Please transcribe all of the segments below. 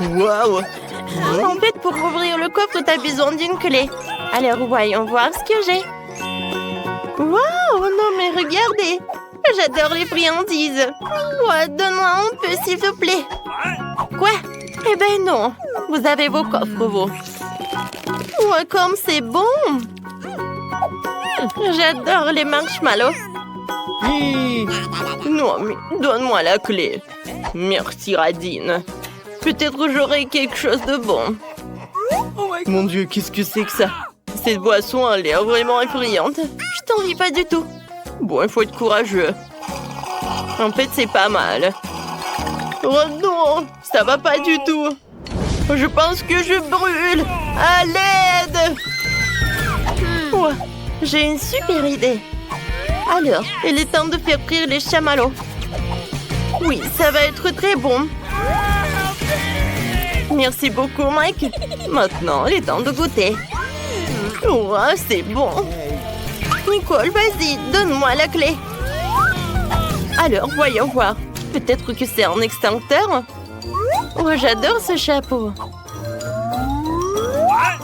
Waouh! En fait, pour ouvrir le coffre, tu as besoin d'une clé. Alors, voyons voir ce que j'ai. Waouh! Non, mais regardez! J'adore les friandises. Ouais, donne-moi un peu, s'il te plaît. Quoi? Eh ben non. Vous avez vos coffres, vous. Ouais, comme c'est bon! J'adore les marshmallows. Non, mais donne-moi la clé. Merci, Radine. Peut-être j'aurai quelque chose de bon. Mon Dieu, qu'est-ce que c'est que ça? Cette boisson a l'air vraiment effrayante. Je t'envie pas du tout. Bon, il faut être courageux. En fait, c'est pas mal. Oh non, ça va pas du tout. Je pense que je brûle. À l'aide! Ouais, j'ai une super idée. Alors, il est temps de faire frire les chamallows. Oui, ça va être très bon. Merci beaucoup, Mike. Maintenant, il est temps de goûter. Ouais, c'est bon. Nicole, vas-y, donne-moi la clé. Alors, voyons voir. Peut-être que c'est un extincteur. Oh, j'adore ce chapeau.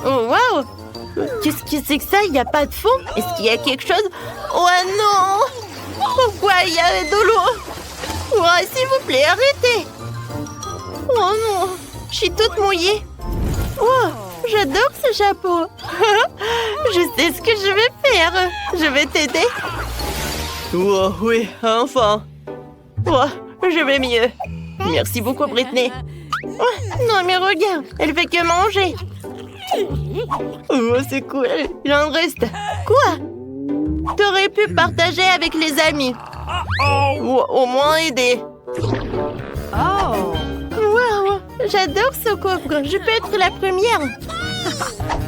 Oh, waouh! Qu'est-ce que c'est que ça? Il n'y a pas de fond? Est-ce qu'il y a quelque chose? Oh non! Pourquoi il y a de l'eau? Oh, s'il vous plaît, arrêtez! Oh non! Je suis toute mouillée. Oh, j'adore ce chapeau. Je sais ce que je vais faire. Je vais t'aider. Oh oui, enfin. Oh, je vais mieux. Merci beaucoup, Britney. Oh, non, mais regarde, elle fait que manger. Oh, c'est cool. Il en reste. Quoi? T'aurais pu partager avec les amis. Ou au moins aider. Oh. Wow, j'adore ce coffre. Je peux être la première.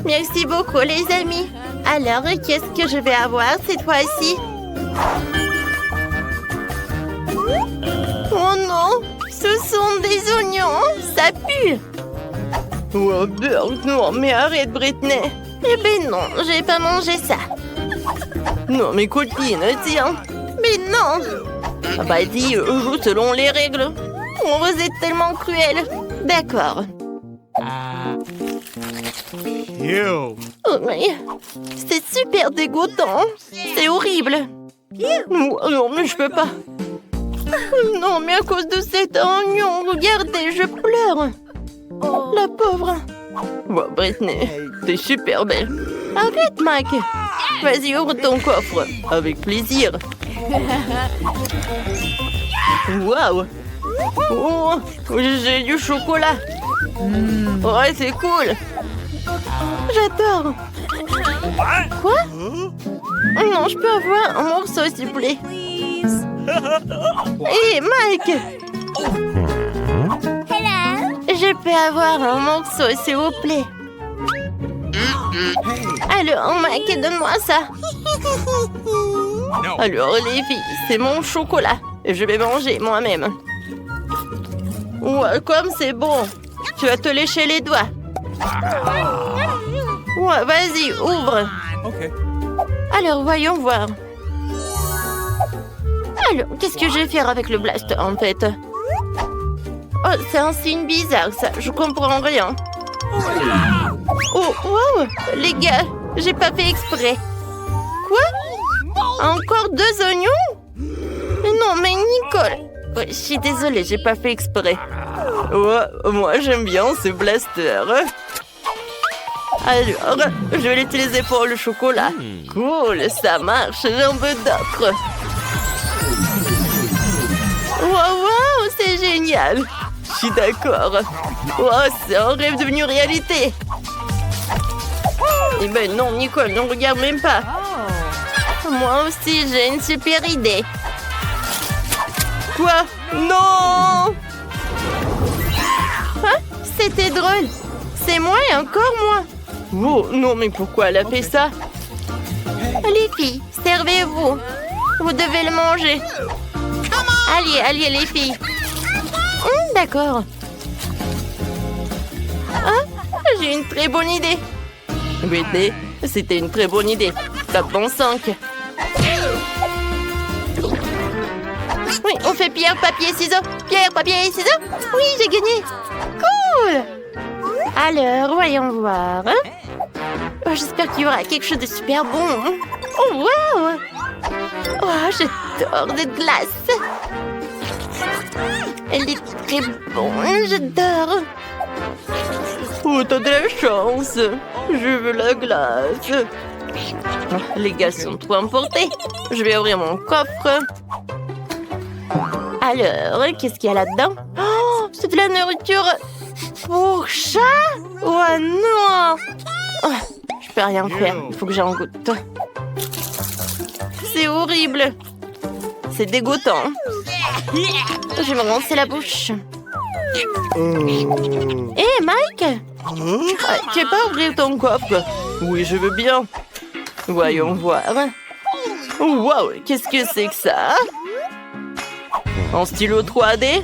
Merci beaucoup, les amis. Alors, qu'est-ce que je vais avoir cette fois-ci? Oh non, ce sont des oignons. Ça pue. Oh, beurre, non, mais arrête, Britney. Eh ben non, j'ai pas mangé ça. Non, mes copines, tiens. Mais non. Ah bah dis, joue selon les règles. Oh, vous êtes tellement cruel. D'accord. Oh, mais c'est super dégoûtant. C'est horrible. Non, mais je peux pas. Non, mais à cause de cet oignon, regardez, je pleure. La pauvre. Bon, Britney, t'es super belle. Arrête, Mike. Vas-y, ouvre ton coffre. Avec plaisir. Waouh. Oh, j'ai du chocolat. Ouais, c'est cool. J'adore. Quoi? Non, je peux avoir un morceau, s'il vous plaît. Hé, Mike. Je peux avoir un morceau, s'il vous plaît. Alors, Mike, donne-moi ça. Alors, les filles, c'est mon chocolat. Je vais manger moi-même. Ouais, comme c'est bon. Tu vas te lécher les doigts. Ouais, vas-y, ouvre. Alors, voyons voir. Alors, qu'est-ce que je vais faire avec le blaster, en fait? Oh, c'est un signe bizarre, ça. Je comprends rien. Oh, wow! Les gars, j'ai pas fait exprès. Quoi? Encore 2 oignons? Non, mais Nicole... Ouais, je suis désolée, j'ai pas fait exprès. Ouais, moi, j'aime bien ce blaster. Alors, je vais l'utiliser pour le chocolat. Cool, ça marche, j'en veux d'autres. Wow, c'est génial. Je suis d'accord. Wow, c'est un rêve devenu réalité. Eh ben non, Nicole, ne regarde même pas. Moi aussi, j'ai une super idée. Quoi? Non! Hein? C'était drôle. C'est moi et encore moi. Oh, non, mais pourquoi elle a fait ça? Les filles, servez-vous. Vous devez le manger. Allez, les filles. D'accord. Ah, j'ai une très bonne idée. Whitney, c'était une très bonne idée. Tape bon 5. Oui, on fait pierre, papier, ciseaux. Pierre, papier, ciseaux. Oui, j'ai gagné. cool! Alors, voyons voir. Oh, j'espère qu'il y aura quelque chose de super bon. Oh, wow! Oh, j'adore cette glace. Elle est très bonne, j'adore. Oh, t'as de la chance. Je veux la glace. Oh, les gars sont trop emportés. Je vais ouvrir mon coffre. Alors, qu'est-ce qu'il y a là-dedans? Oh, c'est de la nourriture pour chat? Oh non! Oh, je peux rien faire. Il faut que j'en goûte. C'est horrible. C'est dégoûtant. Je vais me rincer la bouche. Hé, Mike! Tu veux pas ouvrir ton coffre? Oui, je veux bien. Voyons voir. Wow, qu'est-ce que c'est que ça? En stylo 3D?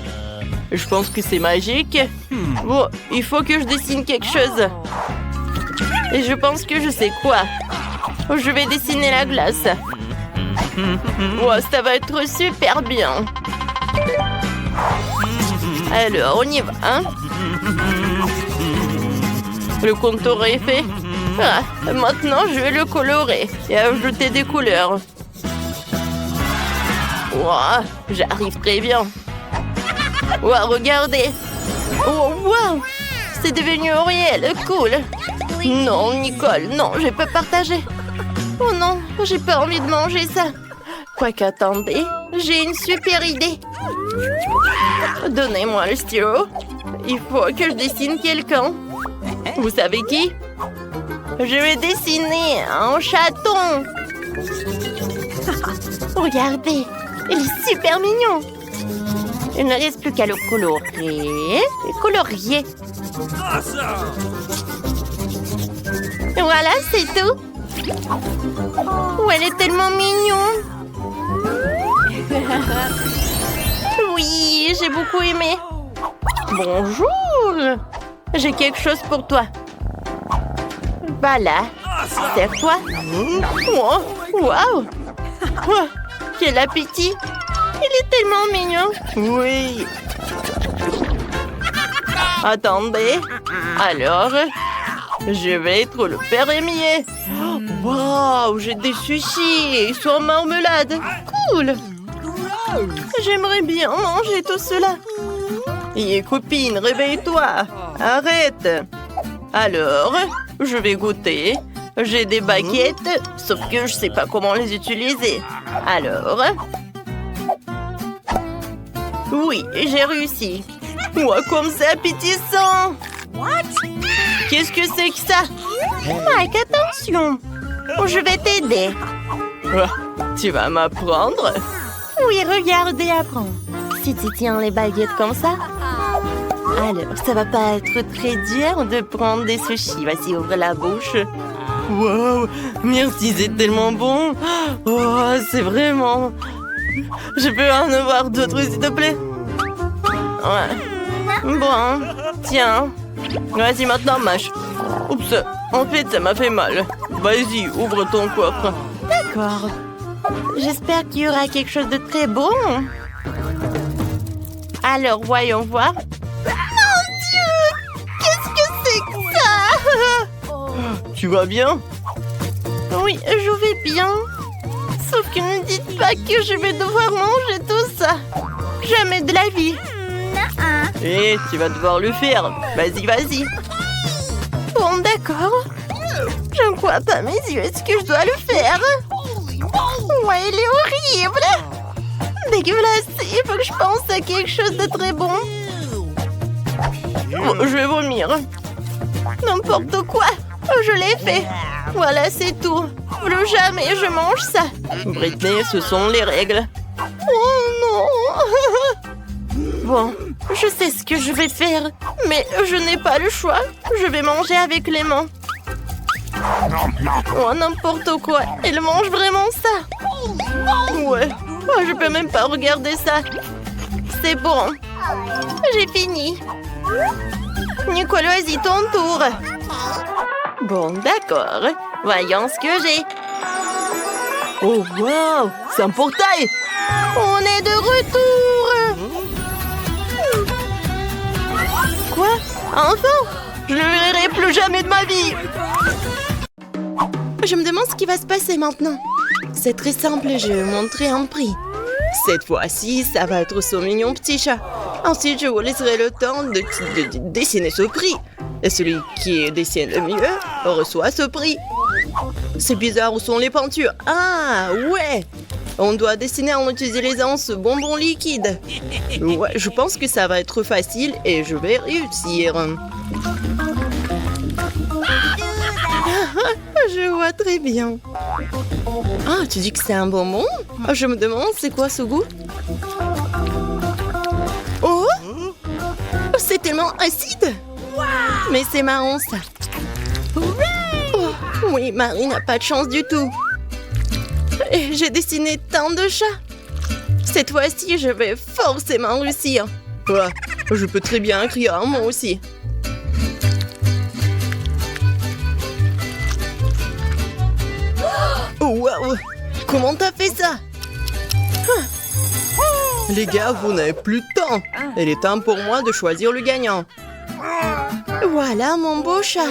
Je pense que c'est magique. Bon, il faut que je dessine quelque chose. Et je pense que je sais quoi. Je vais dessiner la glace. Wow, ça va être super bien. Alors, on y va, hein? Le contour est fait. Ah, maintenant, je vais le colorer et ajouter des couleurs. Wow, j'arrive très bien. Wow, regardez. Oh, wow, c'est devenu réel, cool. Non, Nicole, non, je peux partager. Oh non, j'ai pas envie de manger ça. Quoique, attendez, j'ai une super idée. Donnez-moi le stylo. Il faut que je dessine quelqu'un. Vous savez qui? Je vais dessiner un chaton. Regardez, il est super mignon. Il ne reste plus qu'à le colorer. Colorier. Voilà, c'est tout. Oh, elle est tellement mignonne. Oui, j'ai beaucoup aimé. Bonjour. J'ai quelque chose pour toi. Voilà. Serre-toi. Oh, wow. Oh, quel appétit. Il est tellement mignon. Oui. Attendez. Alors, je vais être le fermier. Wow, j'ai des sushis sur marmelade. Cool. J'aimerais bien manger tout cela. Et copine, réveille-toi. Arrête. Alors, je vais goûter. J'ai des baguettes, sauf que je sais pas comment les utiliser. Alors... Oui, j'ai réussi. Ouah, comme c'est appétissant. Qu'est-ce que c'est que ça? Mike, attention. Je vais t'aider. Tu vas m'apprendre? Oui, regarde et apprends. Si tu tiens les baguettes comme ça... Alors, ça va pas être très dur de prendre des sushis. Vas-y, ouvre la bouche. Wow, merci, c'est tellement bon. Oh, c'est vraiment... Je peux en avoir d'autres, s'il te plaît? Ouais. Bon, tiens. Vas-y, maintenant, mâche. Oups, en fait, ça m'a fait mal. Vas-y, ouvre ton coffre. D'accord. J'espère qu'il y aura quelque chose de très bon. Alors, voyons voir. Mon Dieu! Qu'est-ce que c'est que ça? Tu vas bien? Oui, je vais bien. Sauf que ne dites pas que je vais devoir manger tout ça. Jamais de la vie. Eh, tu vas devoir le faire. Vas-y, vas-y. Bon, d'accord. Je ne crois pas mes yeux. Est-ce que je dois le faire? Ouais, il est horrible. Dégueulasse. Il faut que je pense à quelque chose de très bon. Bon, je vais vomir. N'importe quoi. Je l'ai fait. Voilà, c'est tout. Plus jamais je mange ça. Britney, ce sont les règles. Oh non. Bon, je sais ce que je vais faire. Mais je n'ai pas le choix. Je vais manger avec les mains. Oh, n'importe quoi. Elle mange vraiment ça. Ouais. Oh, je peux même pas regarder ça. C'est bon. J'ai fini. Nicole, vas-y, ton tour. Bon, d'accord. Voyons ce que j'ai. Oh, wow! C'est un portail! On est de retour! Quoi? Enfin! Je ne le verrai plus jamais de ma vie! Je me demande ce qui va se passer maintenant. C'est très simple, je vais vous montrer un prix. Cette fois-ci, ça va être ce mignon petit chat. Ensuite, je vous laisserai le temps de dessiner ce prix. Et celui qui dessine le mieux reçoit ce prix. C'est bizarre, où sont les peintures? Ah, ouais! On doit dessiner en utilisant ce bonbon liquide. Ouais, je pense que ça va être facile et je vais réussir. Je vois très bien. Ah, tu dis que c'est un bonbon? Je me demande, c'est quoi ce goût? Oh! C'est tellement acide! Mais c'est marrant, ça. Oh, oui, Marie n'a pas de chance du tout. Et j'ai dessiné tant de chats. Cette fois-ci, je vais forcément réussir. Ouais, je peux très bien écrire, moi aussi. Oh, waouh! Comment t'as fait ça? Les gars, vous n'avez plus de temps. Il est temps pour moi de choisir le gagnant. Voilà mon beau chat.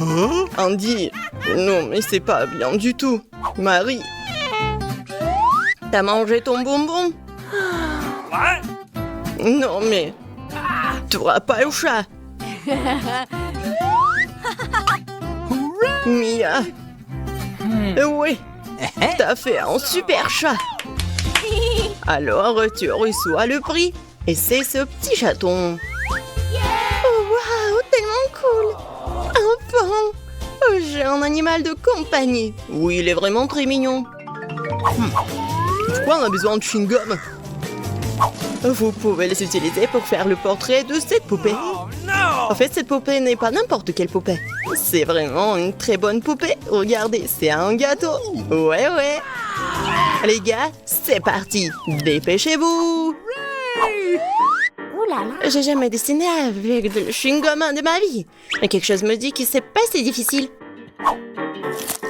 Hein? Andy, non mais c'est pas bien du tout. Marie, t'as mangé ton bonbon? Non mais, t'auras pas le chat. Mia, oui, t'as fait un super chat. Alors tu reçois le prix. Et c'est ce petit chaton. Oh waouh, tellement cool. Enfin, j'ai un animal de compagnie. Oui, il est vraiment très mignon. Pourquoi on a besoin de chewing-gum? Vous pouvez les utiliser pour faire le portrait de cette poupée. En fait, cette poupée n'est pas n'importe quelle poupée. C'est vraiment une très bonne poupée. Regardez, c'est un gâteau. Ouais, ouais. Les gars, c'est parti. Dépêchez-vous. J'ai jamais dessiné avec de chewing-gum de ma vie. Mais quelque chose me dit que c'est pas si difficile.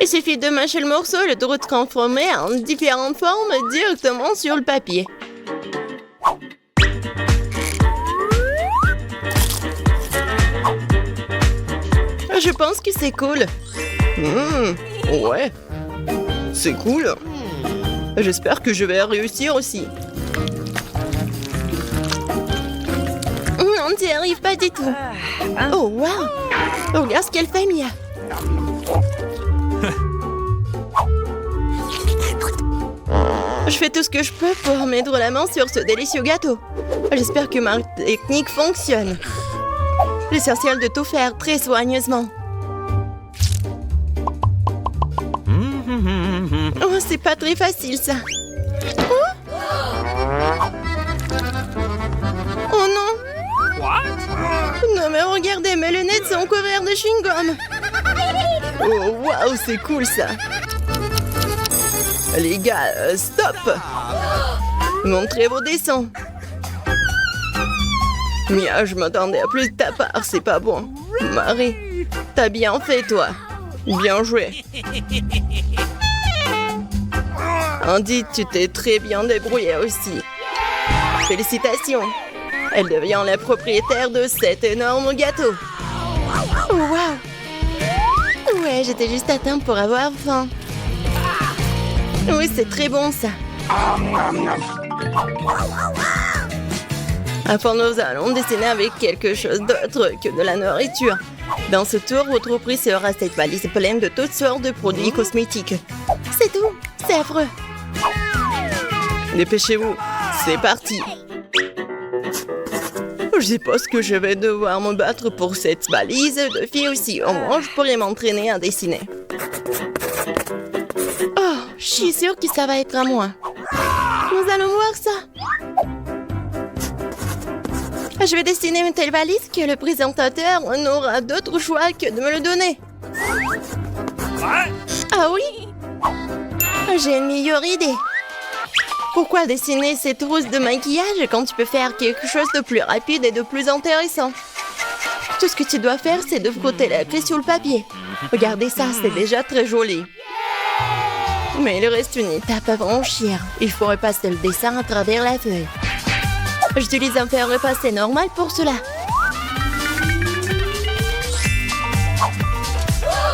Il suffit de mâcher le morceau et de le transformer en différentes formes directement sur le papier. Je pense que c'est cool. Ouais. C'est cool. J'espère que je vais réussir aussi. On n'y arrive pas du tout. Oh, waouh! Regarde ce qu'elle fait, Mia. Je fais tout ce que je peux pour mettre la main sur ce délicieux gâteau. J'espère que ma technique fonctionne. L'essentiel de tout faire très soigneusement. Oh, c'est pas très facile, ça. Oh non! Non mais regardez, mes lunettes sont couvertes de chewing-gum. Oh waouh, c'est cool ça. Les gars, stop. Montrez vos dessins. Mia, je m'attendais à plus de ta part, c'est pas bon. Marie, t'as bien fait toi. Bien joué. Andy, tu t'es très bien débrouillé aussi. Félicitations. Elle devient la propriétaire de cet énorme gâteau. Oh, waouh! Ouais, j'étais juste à temps pour avoir faim. Oui, c'est très bon, ça. Enfin, nous allons dessiner avec quelque chose d'autre que de la nourriture. Dans ce tour, votre prix sera cette valise pleine de toutes sortes de produits cosmétiques. C'est tout. C'est affreux. Dépêchez-vous. C'est parti. Je suppose que je vais devoir me battre pour cette valise de filles aussi. Au moins, je pourrais m'entraîner à dessiner. Oh, je suis sûre que ça va être à moi. Nous allons voir ça. Je vais dessiner une telle valise que le présentateur n'aura d'autre choix que de me le donner. Ah oui? J'ai une meilleure idée. Pourquoi dessiner cette trousse de maquillage quand tu peux faire quelque chose de plus rapide et de plus intéressant? Tout ce que tu dois faire, c'est de frotter la clé sur le papier. Regardez ça, c'est déjà très joli. Mais il reste une étape à franchir. Il faut repasser le dessin à travers la feuille. J'utilise un fer repassé normal pour cela.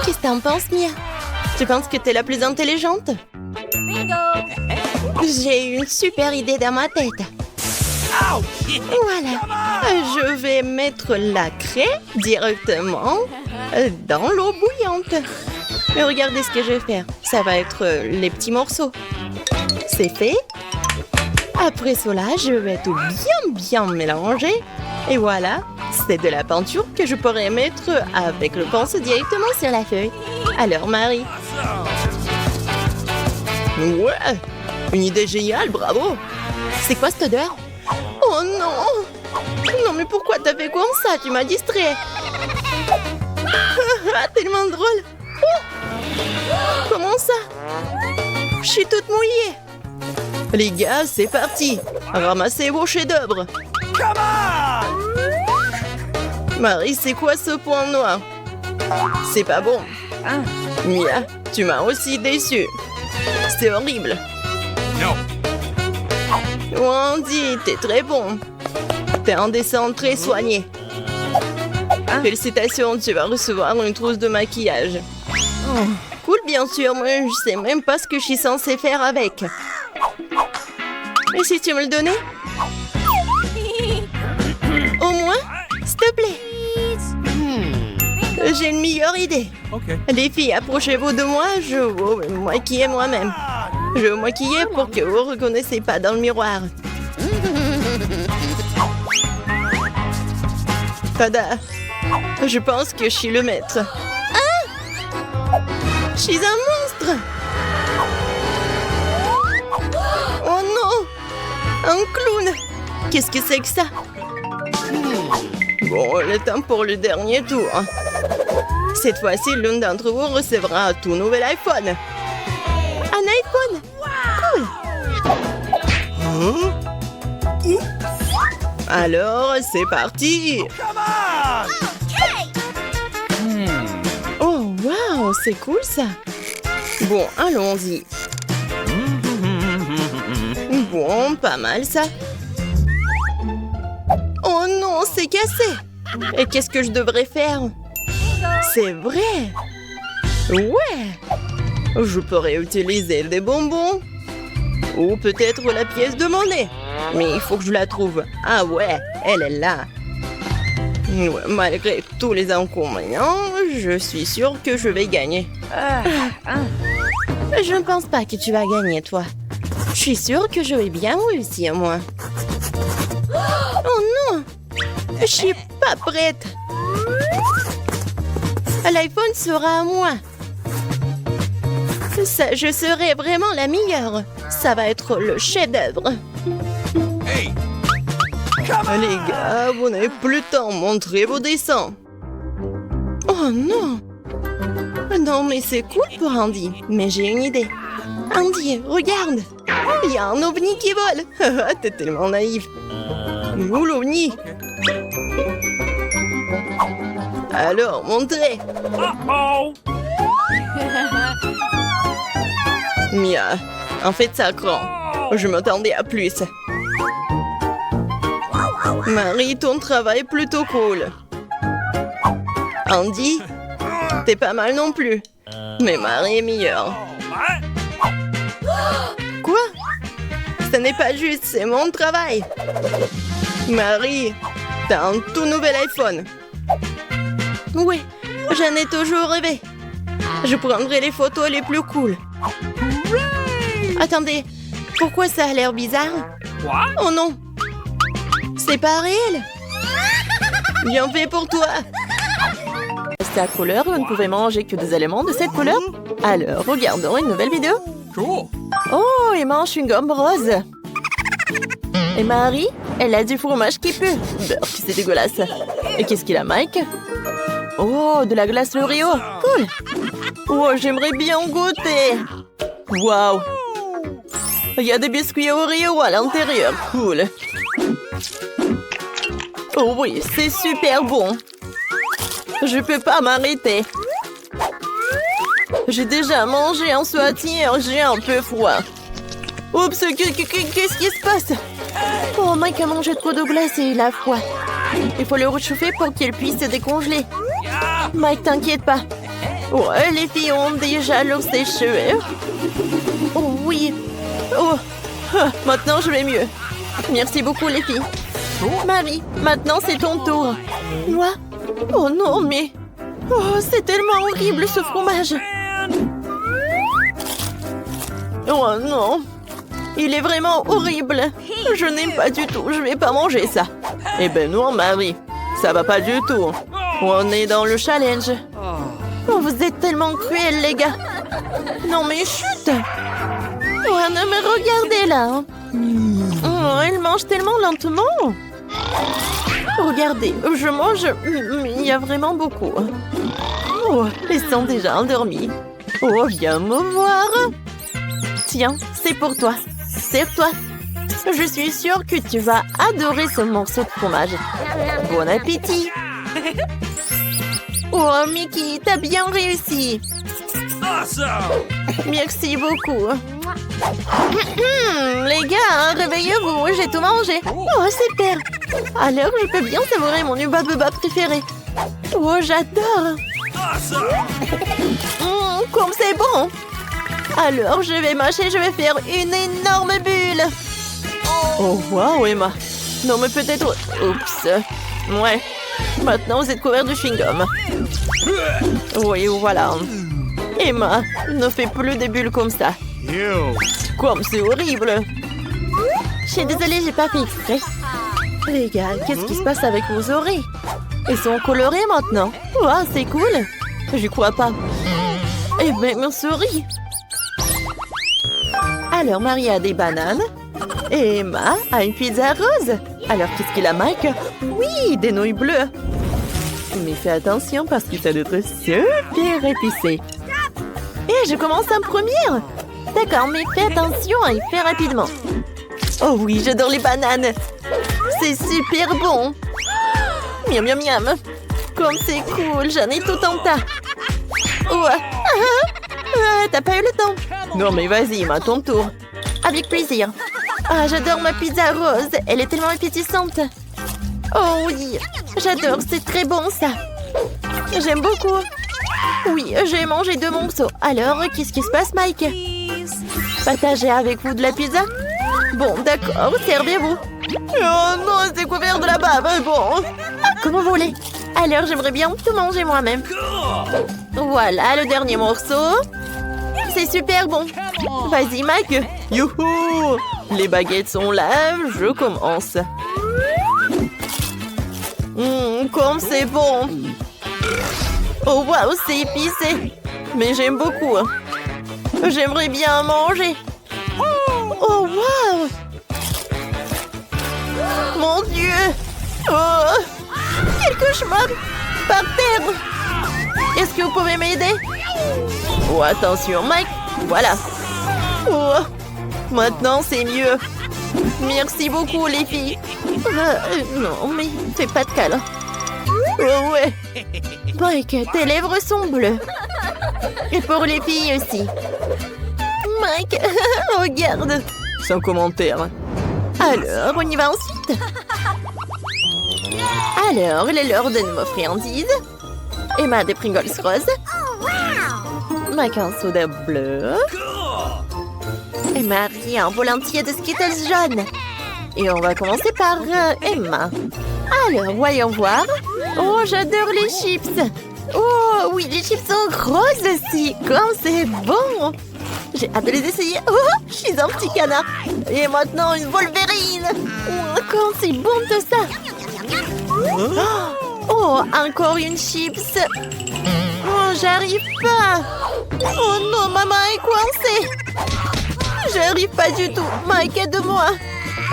Qu'est-ce que t'en penses, Mia? Tu penses que t'es la plus intelligente? J'ai une super idée dans ma tête. Voilà. Je vais mettre la craie directement dans l'eau bouillante. Mais regardez ce que je vais faire. Ça va être les petits morceaux. C'est fait. Après cela, je vais tout bien mélanger. Et voilà, c'est de la peinture que je pourrais mettre avec le pinceau directement sur la feuille. Alors, Marie. Ouais, une idée géniale, bravo. C'est quoi cette odeur? Oh non! Non, mais pourquoi t'as fait comme ça? Tu m'as distrait. Tellement drôle. Oh! Comment ça? Je suis toute mouillée. Les gars, c'est parti. Ramassez vos chefs-d'œuvre. Marie, c'est quoi ce point noir? C'est pas bon. Mia, tu m'as aussi déçue. C'est horrible. Non. Wendy, t'es très bon. T'es un dessin très soigné. Félicitations, tu vas recevoir une trousse de maquillage. Oh, cool, bien sûr, mais je sais même pas ce que je suis censée faire avec. Et si tu me le donnais? Au moins, s'il te plaît. J'ai une meilleure idée. Okay. Les filles, approchez-vous de moi, je vais vous maquiller moi-même. Je vais vous maquiller pour que vous ne reconnaissiez pas dans le miroir. Tada! Je pense que je suis le maître. Ah! Je suis un monstre! Oh non! Un clown! Qu'est-ce que c'est que ça? Bon, le temps pour le dernier tour. Cette fois-ci, l'une d'entre vous recevra un tout nouvel iPhone. Un iPhone? Cool! Alors, c'est parti! Oh, waouh, c'est cool ça! Bon, allons-y. Bon, pas mal ça. Oh non, c'est cassé! Et qu'est-ce que je devrais faire? C'est vrai! Ouais! Je pourrais utiliser des bonbons. Ou peut-être la pièce de monnaie. Mais il faut que je la trouve. Ah ouais, elle est là. Ouais, malgré tous les inconvénients, je suis sûre que je vais gagner. Je ne pense pas que tu vas gagner, toi. Je suis sûre que je vais bien réussir, moi. Oh non! Je suis pas prête. L'iPhone sera à moi. Ça, je serai vraiment la meilleure. Ça va être le chef-d'œuvre. Hey. Les gars, vous n'avez plus le temps. Montrez vos dessins. Oh non! Non, mais c'est cool pour Andy. Mais j'ai une idée. Andy, regarde! Il y a un ovni qui vole. T'es tellement naïf. Où l'ovni? Alors, montrez. Oh. Mia, en fait, ça craint. Je m'attendais à plus. Marie, ton travail est plutôt cool. Andy, t'es pas mal non plus. Mais Marie est meilleure. Quoi? Ce n'est pas juste, c'est mon travail. Marie, t'as un tout nouvel iPhone. Oui, j'en ai toujours rêvé. Je prendrai les photos les plus cool. Attendez, pourquoi ça a l'air bizarre? Oh non! C'est pas réel! Bien fait pour toi! Cette couleur, vous ne pouvez manger que des éléments de cette couleur. Alors, regardons une nouvelle vidéo. Cool. Oh, il mange une gomme rose. Et Marie, elle a du fromage qui pue. C'est dégueulasse. Et qu'est-ce qu'il a, Mike? Oh, de la glace Oreo. Cool. Oh, j'aimerais bien goûter. Waouh. Il y a des biscuits Oreo à l'intérieur. Cool. Oh oui, c'est super bon. Je peux pas m'arrêter. J'ai déjà mangé un sautier, j'ai un peu froid. Oups, qu'est-ce qui se passe? Oh, Mike a mangé trop de glace et il a froid. Il faut le réchauffer pour qu'il puisse se décongeler. Mike, t'inquiète pas. Oh, les filles ont déjà leur sèche-cheveux. Oh oui. Oh, maintenant je vais mieux. Merci beaucoup les filles. Marie, maintenant c'est ton tour. Moi? Oh non, mais... Oh, c'est tellement horrible ce fromage. Oh non. Il est vraiment horrible. Je n'aime pas du tout. Je vais pas manger ça. Eh ben non, Marie. Ça va pas du tout. On est dans le challenge. Oh, vous êtes tellement cruels, les gars. Non, mais chut. Oh, ne me regardez là. Hein. Oh, elle mange tellement lentement. Regardez, je mange. Il y a vraiment beaucoup. Oh, ils sont déjà endormis. Oh, viens me voir. Tiens, c'est pour toi. Serre-toi. Je suis sûre que tu vas adorer ce morceau de fromage. Bon appétit. Oh, Mickey, t'as bien réussi. Awesome! Merci beaucoup. Les gars, réveillez-vous, j'ai tout mangé. Oh, super. Alors, je peux bien savourer mon Hubba Bubba préféré. Oh, j'adore. Comme c'est bon. Alors, je vais mâcher, je vais faire une énorme bulle. Oh, waouh, Emma. Non, mais peut-être... Oups. Ouais. Maintenant, vous êtes couvert de chewing-gum. Oui, voilà. Emma, ne fais plus des bulles comme ça. Comme c'est horrible. Je suis désolée, j'ai pas fait exprès. Les gars, qu'est-ce qui se passe avec vos oreilles? Elles sont colorées maintenant. Oh, c'est cool. J'y crois pas. Eh ben, mon souris. Alors, Marie a des bananes. Et Emma a une pizza rose. Alors, qu'est-ce qu'il a, Mike? Oui, des nouilles bleues. Mais fais attention parce que ça doit être super épicé. Et je commence en première. D'accord, mais fais attention à y faire rapidement. Oh oui, j'adore les bananes. C'est super bon. Miam, miam, miam. Comme c'est cool, j'en ai tout en tas. Oh, t'as pas eu le temps? Non, mais vas-y, à ton tour. Avec plaisir. Ah, j'adore ma pizza rose. Elle est tellement appétissante. Oh oui, j'adore, c'est très bon ça. J'aime beaucoup. Oui, j'ai mangé 2 morceaux. Alors, qu'est-ce qui se passe, Mike? Partager avec vous de la pizza? Bon, d'accord, servez-vous. Oh non, c'est couvert de la bave. Bon. Comme vous voulez. Alors, j'aimerais bien tout manger moi-même. Voilà, le dernier morceau. C'est super bon. Vas-y, Mike. Youhou! Les baguettes sont là, je commence. Comme c'est bon. Oh, waouh, c'est épicé. Mais j'aime beaucoup. J'aimerais bien manger. Oh, waouh! Mon Dieu! Oh! Quel cauchemar! Par terre! Est-ce que vous pouvez m'aider? Oh, attention, Mike! Voilà! Oh! Maintenant, c'est mieux! Merci beaucoup, les filles! Non, mais fais pas de câlin! Oh, ouais! Mike, tes lèvres sont bleues! Et pour les filles aussi! Mike, regarde! Sans commentaire! Alors, on y va ensuite. Alors, il est l'heure de nos friandises. Emma des Pringles roses. Mike un soda bleu. Et Marie un bol entier de Skittles jaunes. Et on va commencer par Emma. Alors, voyons voir. Oh, j'adore les chips. Oh, oui, les chips sont roses aussi. Comme c'est bon. J'ai hâte de les essayer. Oh, je suis un petit canard. Et maintenant, une Wolverine. Oh, comme c'est bon tout ça. Oh, encore une chips. Oh, j'arrive pas. Oh non, maman est coincée. J'arrive pas du tout. Mike, aide-moi.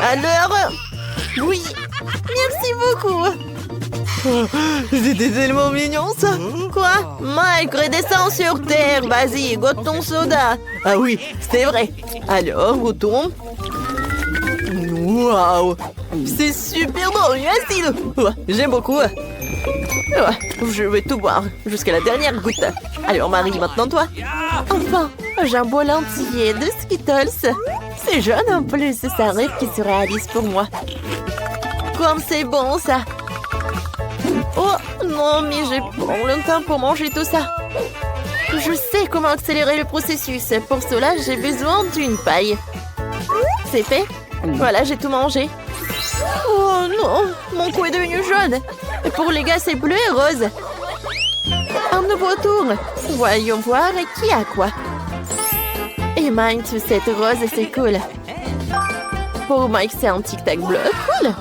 Alors, oui. Merci beaucoup. Oh, c'était tellement mignon ça. Quoi? Mike, redescends sur terre. Vas-y, goûte ton soda. Ah oui, c'est vrai. Alors, retourne. Waouh, c'est super bon, acide. J'aime beaucoup. Je vais tout boire jusqu'à la dernière goutte. Alors Marie, maintenant toi. Enfin, j'ai un bol entier de Skittles. C'est jaune en plus, c'est un rêve qui se réalise pour moi. Comme c'est bon ça. Oh non, mais j'ai pas longtemps pour manger tout ça. Je sais comment accélérer le processus. Pour cela, j'ai besoin d'une paille. C'est fait. Voilà, j'ai tout mangé. Oh non, mon cou est devenu jaune. Et pour les gars, c'est bleu et rose. Un nouveau tour. Voyons voir qui a quoi. Et Mike, cette rose, c'est cool. Pour Mike, c'est un tic-tac bleu. Cool.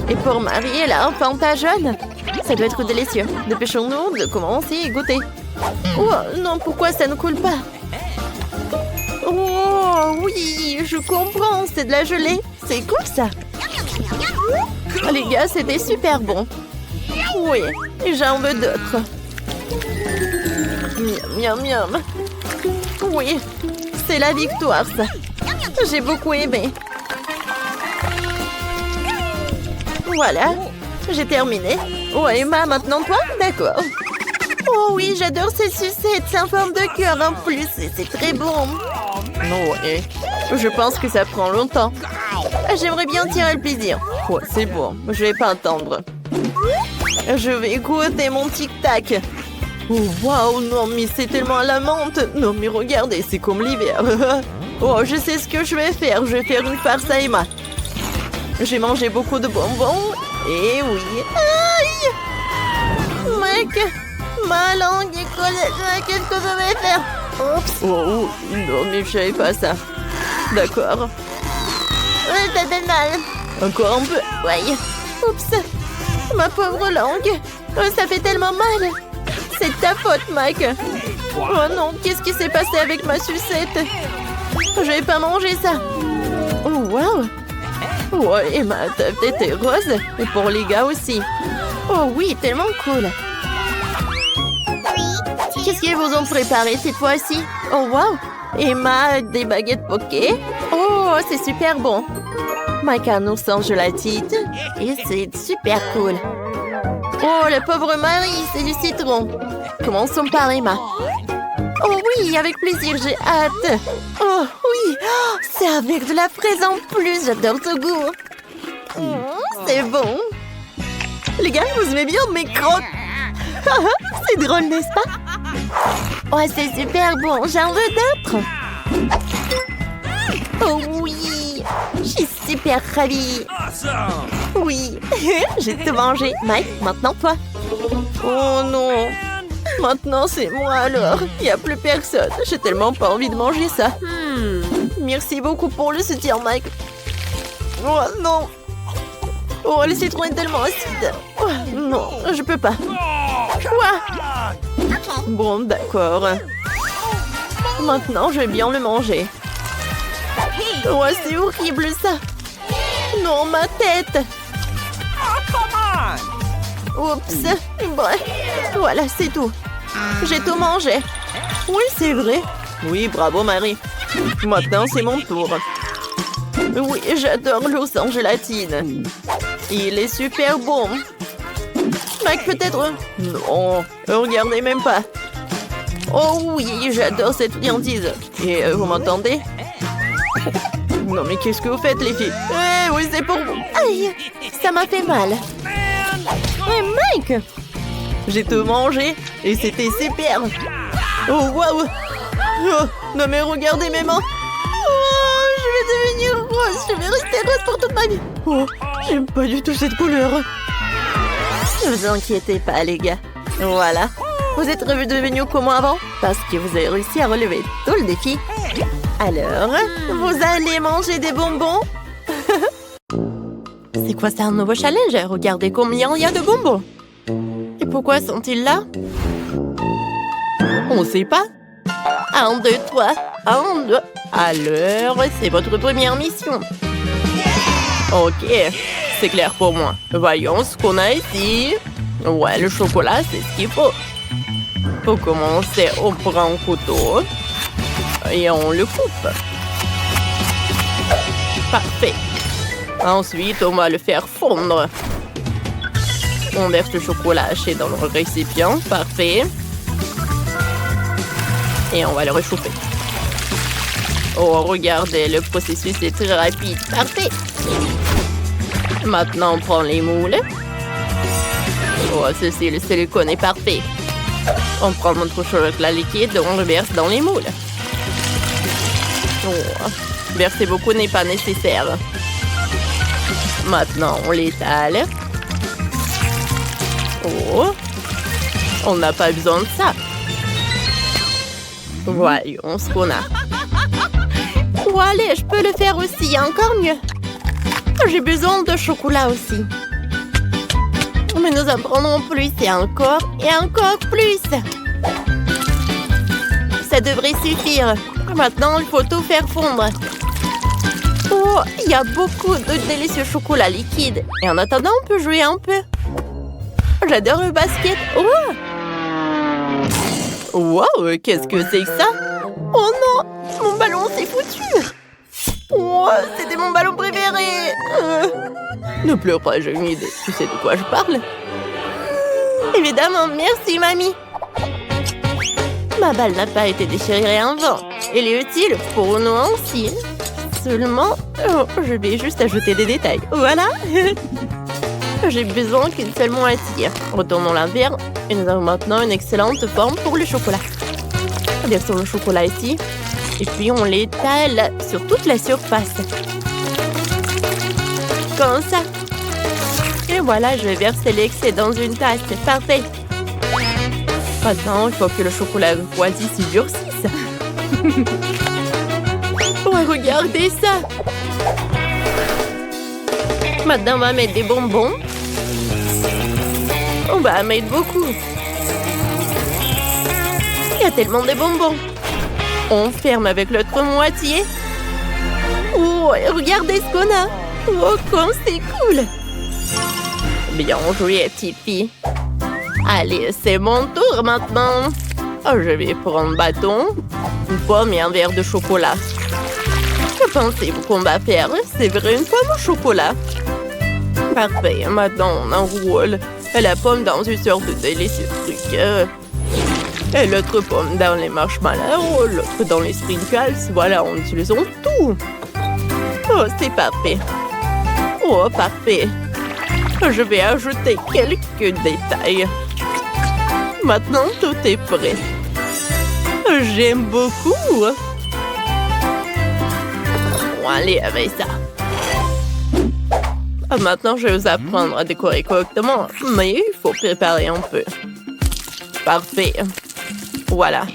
Et pour Marie, elle a un Fanta jaune. Ça doit être délicieux. Dépêchons-nous de commencer et goûter. Oh non, pourquoi ça ne coule pas? Oh oui, je comprends. C'est de la gelée. C'est cool ça. Les gars, c'était super bon. Oui, et j'en veux d'autres. Miam, miam, miam. Oui, c'est la victoire, ça. J'ai beaucoup aimé. Voilà, j'ai terminé. Oh, Emma, maintenant toi? D'accord. Oh oui, j'adore ces sucettes. C'est en forme de cœur en plus. C'est très bon. Oui, je pense que ça prend longtemps. J'aimerais bien tirer le plaisir. Oh, c'est bon, je vais pas attendre. Je vais goûter mon tic-tac. Oh, waouh, non, mais c'est tellement à la menthe. Non, mais regardez, c'est comme l'hiver. Oh, je sais ce que je vais faire. Je vais faire une farce à Emma. J'ai mangé beaucoup de bonbons. Et oui. Aïe! Mec, ma langue est collée. Qu'est-ce que je vais faire? Oups. Oh, non, mais je savais pas ça. D'accord. Ça fait mal. Encore un peu. Oui. Oups. Ma pauvre langue. Ça fait tellement mal. C'est ta faute, Mike. Oh non, qu'est-ce qui s'est passé avec ma sucette? Je vais pas manger ça. Oh, wow. Oh, et ma tête est rose. Et pour les gars aussi. Oh oui, tellement cool. Qu'est-ce qu'ils vous ont préparé cette fois-ci? Oh, wow. Emma, des baguettes poké. Oh, c'est super bon. Mike a un ours en gélatine. Et c'est super cool. Oh, le pauvre Marie, c'est du citron. Commençons par Emma. Oh oui, avec plaisir, j'ai hâte. Oh oui, oh, c'est avec de la fraise en plus, j'adore ce goût. C'est bon. Les gars, vous aimez bien mes crottes? C'est drôle, n'est-ce pas? Oh, c'est super bon, j'en veux d'autres. Oh oui, je suis super ravie. Oui, j'ai tout mangé. Mike, maintenant toi. Oh non. Maintenant, c'est moi alors. Il n'y a plus personne. J'ai tellement pas envie de manger ça. Merci beaucoup pour le soutien, Mike. Oh non. Oh, le citron est tellement acide. Oh, non, je peux pas. Quoi? Bon, d'accord. Maintenant, je vais bien le manger. Oh, c'est horrible ça. Non, ma tête. Oups. Bref. Voilà, c'est tout. J'ai tout mangé. Oui, c'est vrai. Oui, bravo, Marie. Maintenant, c'est mon tour. Oui, j'adore l'ours en gélatine. Il est super bon. Mike, peut-être... Non, regardez même pas. Oh oui, j'adore cette friandise. Et vous m'entendez? Non, mais qu'est-ce que vous faites, les filles? Eh oui, c'est pour vous. Aïe, ça m'a fait mal. Ouais, Mike! J'ai tout mangé et c'était super. Oh, waouh! Oh, non, mais regardez mes mains. Oh, je vais devenir rose. Je vais rester rose pour toute ma vie. Oh, j'aime pas du tout cette couleur. Ne vous inquiétez pas, les gars. Voilà. Vous êtes redevenus comme moi avant parce que vous avez réussi à relever tout le défi. Alors, vous allez manger des bonbons? C'est quoi ça, un nouveau challenge? Regardez combien il y a de bonbons. Et pourquoi sont-ils là? On sait pas. 1, 2, 3. 1, 2. Alors, c'est votre première mission. Ok, c'est clair pour moi. Voyons ce qu'on a ici. Ouais, le chocolat, c'est ce qu'il faut. Pour commencer, on prend un couteau. Et on le coupe. Parfait. Ensuite, on va le faire fondre. On verse le chocolat haché dans le récipient. Parfait. Et on va le réchauffer. Oh, regardez, le processus est très rapide. Parfait. Maintenant, on prend les moules. Oh, ceci, le silicone est parfait. On prend notre chocolat liquide, on le verse dans les moules. Oh, verser beaucoup n'est pas nécessaire. Maintenant, on l'étale. Oh, on n'a pas besoin de ça. Voyons ce qu'on a. Oh, allez, je peux le faire aussi, encore mieux. J'ai besoin de chocolat aussi. Mais nous en prendrons plus et encore plus. Ça devrait suffire. Maintenant, il faut tout faire fondre. Oh, il y a beaucoup de délicieux chocolat liquide. Et en attendant, on peut jouer un peu. J'adore le basket. Oh! Wow, qu'est-ce que c'est que ça? Oh non, mon ballon s'est foutu. Oh, c'était mon ballon préféré. Ne pleure pas, j'ai une idée. Tu sais de quoi je parle? Évidemment, merci, mamie. Ma balle n'a pas été déchirée avant. Elle est utile pour nous aussi. Seulement, je vais juste ajouter des détails. Voilà. J'ai besoin qu'une seule moitié. Retournons la verre et nous avons maintenant une excellente forme pour le chocolat. Versons le chocolat ici. Et puis on l'étale sur toute la surface. Comme ça. Et voilà, je vais verser l'excès dans une tasse. C'est parfait. Maintenant, il faut que le chocolat refroidi s'y durcisse. Oh, regardez ça. Maintenant, on va mettre des bonbons. On va mettre beaucoup. Il y a tellement de bonbons. On ferme avec l'autre moitié. Oh, regardez ce qu'on a. Oh, comme c'est cool. Bien joué, petite fille. Allez, c'est mon tour maintenant. Oh, je vais prendre un bâton, une pomme et un verre de chocolat. Que pensez-vous qu'on va faire? C'est vrai, une pomme au chocolat. Parfait, maintenant on enroule la pomme dans une sorte de délicieux truc. Et l'autre pomme dans les marshmallows, l'autre dans les sprinkles. Voilà, on utilise tout. Oh, c'est parfait. Oh, parfait. Je vais ajouter quelques détails. Maintenant, tout est prêt. J'aime beaucoup. Bon, allez, avec ça. Maintenant, je vais vous apprendre à décorer correctement, mais il faut préparer un peu. Parfait. Voilà.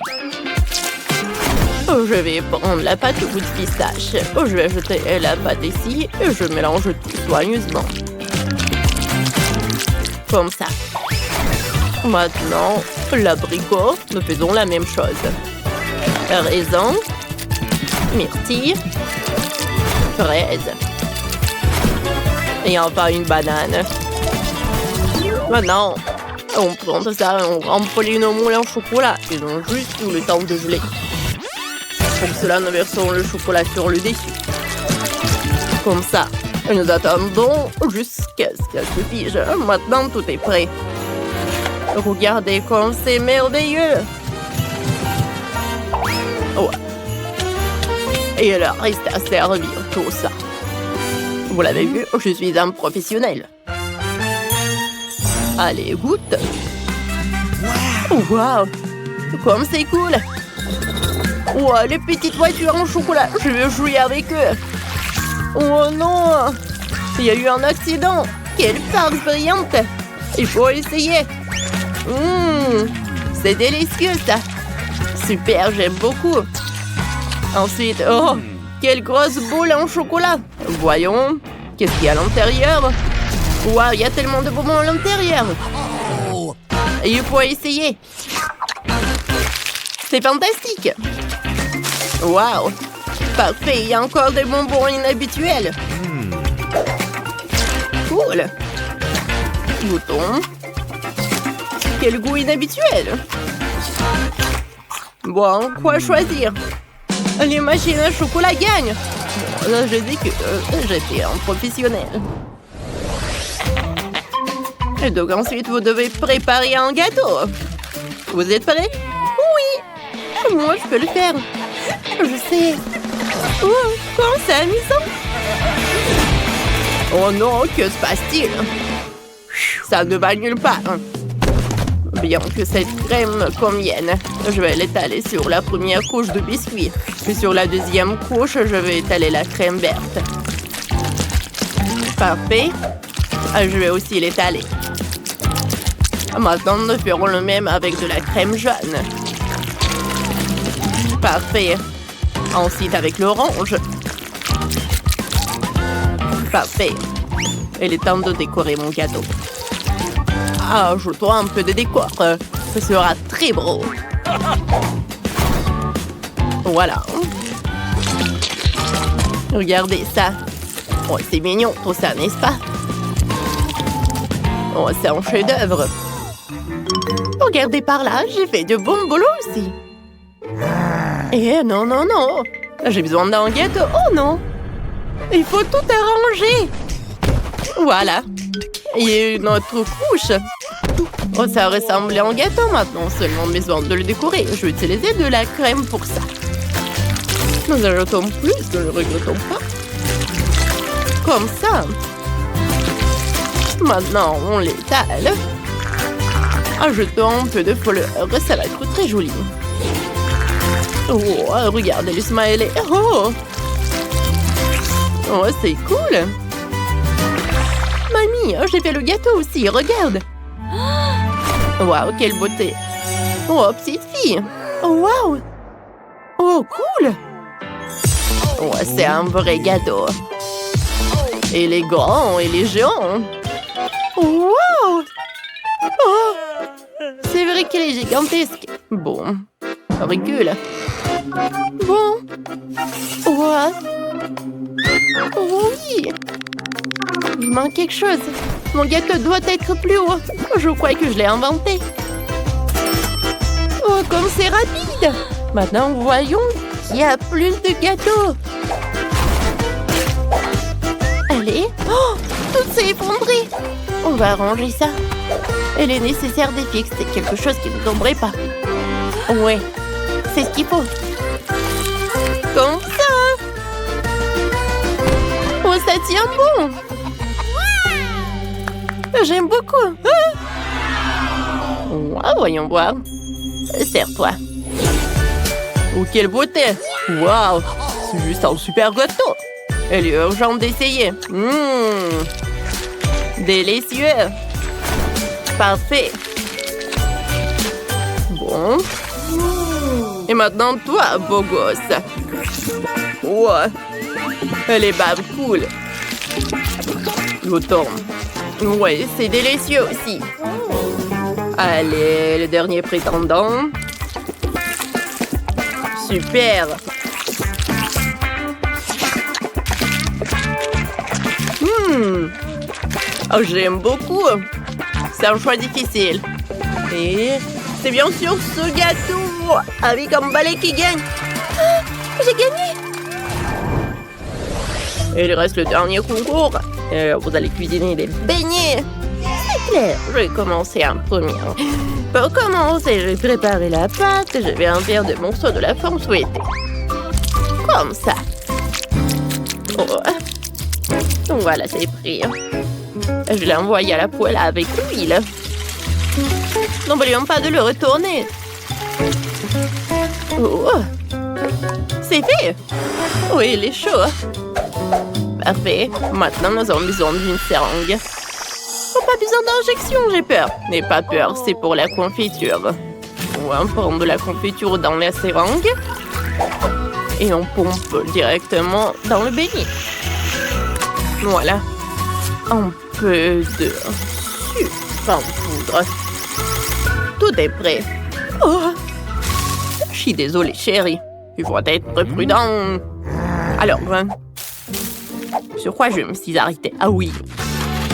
Je vais prendre la pâte au goût de pistache. Je vais ajouter la pâte ici et je mélange tout soigneusement. Comme ça. Maintenant, l'abricot, nous faisons la même chose. Raisin, myrtille, fraise. Et enfin une banane. Maintenant, on prend tout ça et on remplit nos moules en chocolat. Ils ont juste tout le temps de geler. Pour cela, nous versons le chocolat sur le dessus. Comme ça. Et nous attendons jusqu'à ce qu'elle se fige. Maintenant, tout est prêt. Regardez comme c'est merveilleux. Ouais. Et il reste à servir tout ça. Vous l'avez vu, je suis un professionnel. Allez, goûte. Wow, comme c'est cool. Wow, les petites voitures en chocolat, je veux jouer avec eux. Oh non, il y a eu un accident. Quelle farce brillante. Il faut essayer. C'est délicieux ça. Super, j'aime beaucoup. Ensuite, oh, quelle grosse boule en chocolat. Voyons, qu'est-ce qu'il y a à l'intérieur? Waouh, il y a tellement de bonbons à l'intérieur. Il faut essayer. C'est fantastique. Waouh, parfait, il y a encore des bonbons inhabituels. Cool. Goûtons. Quel goût inhabituel. Bon, quoi choisir? Les machines à chocolat gagnent. Bon, là, je dis que j'étais un professionnel. Et donc ensuite, vous devez préparer un gâteau. Vous êtes prêts? Oui. Moi, je peux le faire. Je sais. Oh, comment c'est amusant! Oh non, que se passe-t-il? Ça ne va nulle part. Bien que cette crème me convienne, je vais l'étaler sur la première couche de biscuit. Puis sur la deuxième couche, je vais étaler la crème verte. Parfait. Je vais aussi l'étaler. Maintenant, nous ferons le même avec de la crème jaune. Parfait. Ensuite, avec l'orange. Parfait. Il est temps de décorer mon gâteau. Ajoute-toi un peu de décor. Ce sera très beau. Voilà. Regardez ça. Oh, c'est mignon tout ça, n'est-ce pas? Oh, c'est un chef-d'œuvre. Regardez par là, j'ai fait de bons boulot aussi. Eh non, non, non. J'ai besoin d'un gâteau. Oh non. Il faut tout arranger. Voilà. Il y a une autre couche. Oh, ça ressemble à un gâteau maintenant. Seulement besoin de le décorer. Je vais utiliser de la crème pour ça. Nous ajoutons plus, ne le regrettons pas. Comme ça. Maintenant, on l'étale. Ajoutons un peu de fleurs. Ça va être très joli. Oh, regardez le smiley. Oh, oh c'est cool. Mamie, j'ai fait le gâteau aussi. Regarde. Waouh, quelle beauté. Oh, petite fille. Oh, waouh. Oh, cool. Oh, c'est un vrai gâteau. Il est grand, il est géant. Wow! Oh! C'est vrai qu'il est gigantesque. Bon, recule. Bon. What? Oui. Il manque quelque chose. Mon gâteau doit être plus haut. Je crois que je l'ai inventé. Oh, comme c'est rapide. Maintenant, voyons qu'il y a plus de gâteaux. Allez. Oh, tout s'est effondré. On va arranger ça. Il est nécessaire de fixer quelque chose qui ne tomberait pas. Ouais, c'est ce qu'il faut. Comme ça. Oh, ça tient bon. J'aime beaucoup. Ah, voyons voir. Serre-toi. Oh, quelle beauté. Waouh, c'est juste un super gâteau. Il est urgent d'essayer. Délicieux. Parfait. Bon. Et maintenant, toi, beau gosse. Ouais. Les babes cool. L'automne. Ouais, c'est délicieux aussi. Allez, le dernier prétendant. Super. Oh, j'aime beaucoup. C'est un choix difficile. Et c'est bien sûr ce gâteau avec un balai qui gagne. Ah, j'ai gagné. Et il reste le dernier concours. Vous allez cuisiner des beignets. C'est clair. Je vais commencer en premier. Pour commencer, je vais préparer la pâte. Je vais en faire des morceaux de la forme souhaitée. Comme ça. Oh. Voilà, c'est pris. Je l'ai envoyé à la poêle avec l'huile. N'oublions pas de le retourner. Oh. C'est fait. Oui, il est chaud. Parfait. Maintenant, nous avons besoin d'une seringue. Oh, pas besoin d'injection, j'ai peur. N'aie pas peur, c'est pour la confiture. On prend de la confiture dans la seringue. Et on pompe directement dans le beignet. Voilà. Un peu de sucre en poudre. Tout est prêt. Oh. Je suis désolée, chérie. Il faut être prudent. Alors, sur quoi je me suis arrêtée? Ah oui,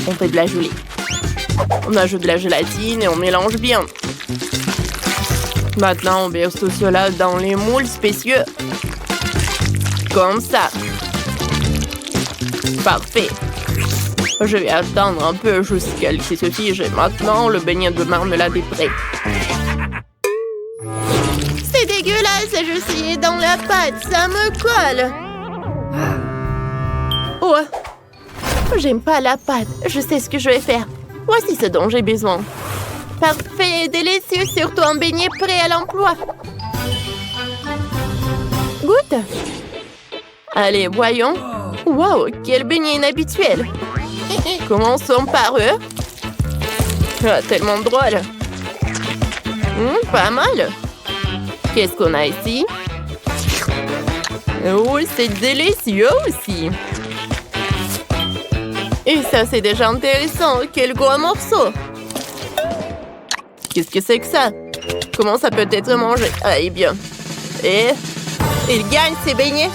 on fait de la gelée. On ajoute de la gélatine et on mélange bien. Maintenant, on verse tout cela dans les moules spécieux. Comme ça. Parfait. Je vais attendre un peu jusqu'à ce qu'il se fige. Et maintenant, le beignet de marmelade est prêt. C'est dégueulasse, je suis dans la pâte, ça me colle. Oh, j'aime pas la pâte. Je sais ce que je vais faire. Voici ce dont j'ai besoin. Parfait et délicieux, surtout un beignet prêt à l'emploi. Goûte. Allez, voyons. Wow, quel beignet inhabituel. Commençons par eux. Ah, tellement drôle. Pas mal. Qu'est-ce qu'on a ici? Oh, c'est délicieux aussi. Et ça, c'est déjà intéressant. Quel gros morceau. Qu'est-ce que c'est que ça? Comment ça peut être mangé? Ah, eh bien. Et il gagne ses beignets.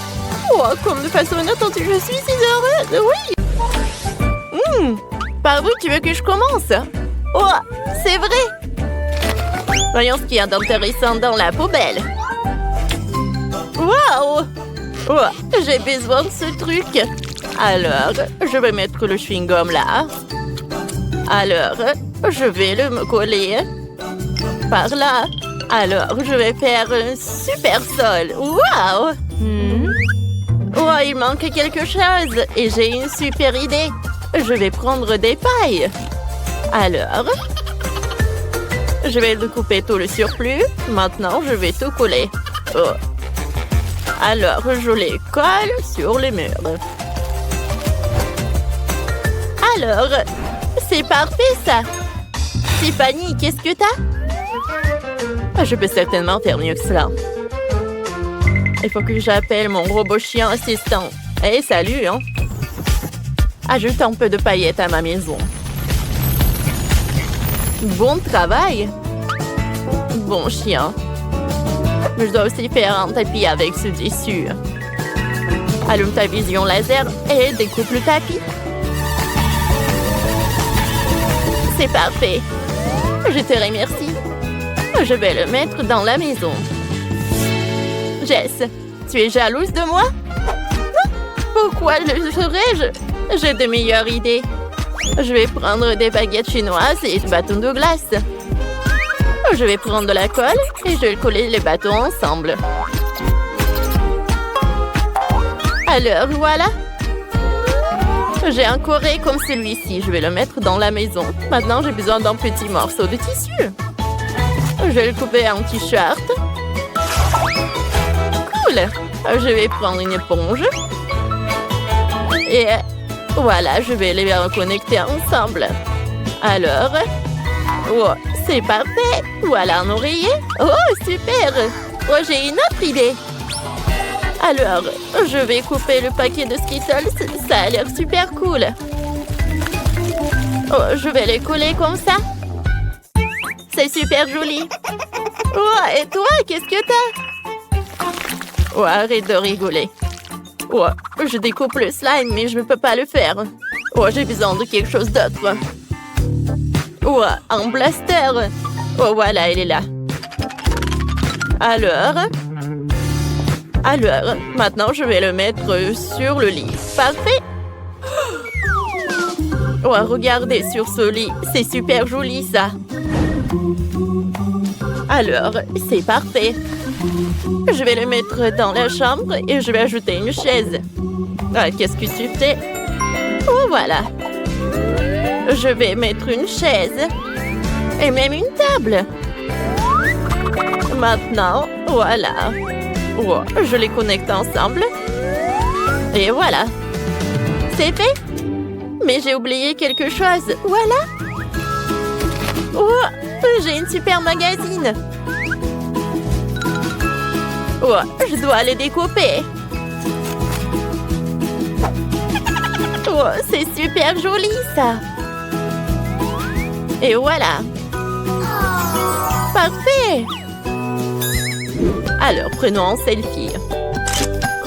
Oh, comme de façon inattendue, je suis si heureuse. Oui. Par où tu veux que je commence? Oh, c'est vrai. Voyons ce qu'il y a d'intéressant dans la poubelle. Waouh! Oh, j'ai besoin de ce truc. Alors, je vais mettre le chewing-gum là. Alors, je vais me coller par là. Alors, je vais faire un super sol. Waouh! Oh, il manque quelque chose et j'ai une super idée. Je vais prendre des pailles. Alors, je vais découper tout le surplus. Maintenant, je vais tout coller. Oh. Alors, je les colle sur les murs. Alors, c'est parfait ça. Tiffany, qu'est-ce que t'as? Je peux certainement faire mieux que cela. Il faut que j'appelle mon robot chien assistant. Hey, salut, hein? Ajoute un peu de paillettes à ma maison. Bon travail. Bon chien. Je dois aussi faire un tapis avec ce tissu. Allume ta vision laser et découpe le tapis. C'est parfait. Je te remercie. Je vais le mettre dans la maison. Jess, tu es jalouse de moi? Pourquoi le serais-je? J'ai de meilleures idées. Je vais prendre des baguettes chinoises et des bâtons de glace. Je vais prendre de la colle et je vais coller les bâtons ensemble. Alors, voilà. J'ai un corée comme celui-ci. Je vais le mettre dans la maison. Maintenant, j'ai besoin d'un petit morceau de tissu. Je vais le couper en t-shirt. Cool. Je vais prendre une éponge. Et voilà, je vais les connecter ensemble. Alors, oh, c'est parfait. Voilà un oreiller. Oh, super. Oh, j'ai une autre idée. Alors, je vais couper le paquet de Skittles. Ça a l'air super cool. Oh, je vais les coller comme ça. C'est super joli. Oh, et toi, qu'est-ce que t'as? Oh, arrête de rigoler. Oh, je découpe le slime, mais je ne peux pas le faire. Oh, j'ai besoin de quelque chose d'autre. Oh, un blaster. Oh, voilà, il est là. Alors, maintenant, je vais le mettre sur le lit. Parfait. Oh, regardez sur ce lit. C'est super joli, ça. Alors, c'est parfait. Je vais le mettre dans la chambre et je vais ajouter une chaise. Ah, qu'est-ce que tu fais? Oh, voilà. Je vais mettre une chaise et même une table. Maintenant, voilà. Oh, je les connecte ensemble. Et voilà. C'est fait. Mais j'ai oublié quelque chose. Voilà. Oh, j'ai une super magazine. Oh, je dois les découper. Oh, c'est super joli, ça. Et voilà. Parfait. Alors, prenons un selfie.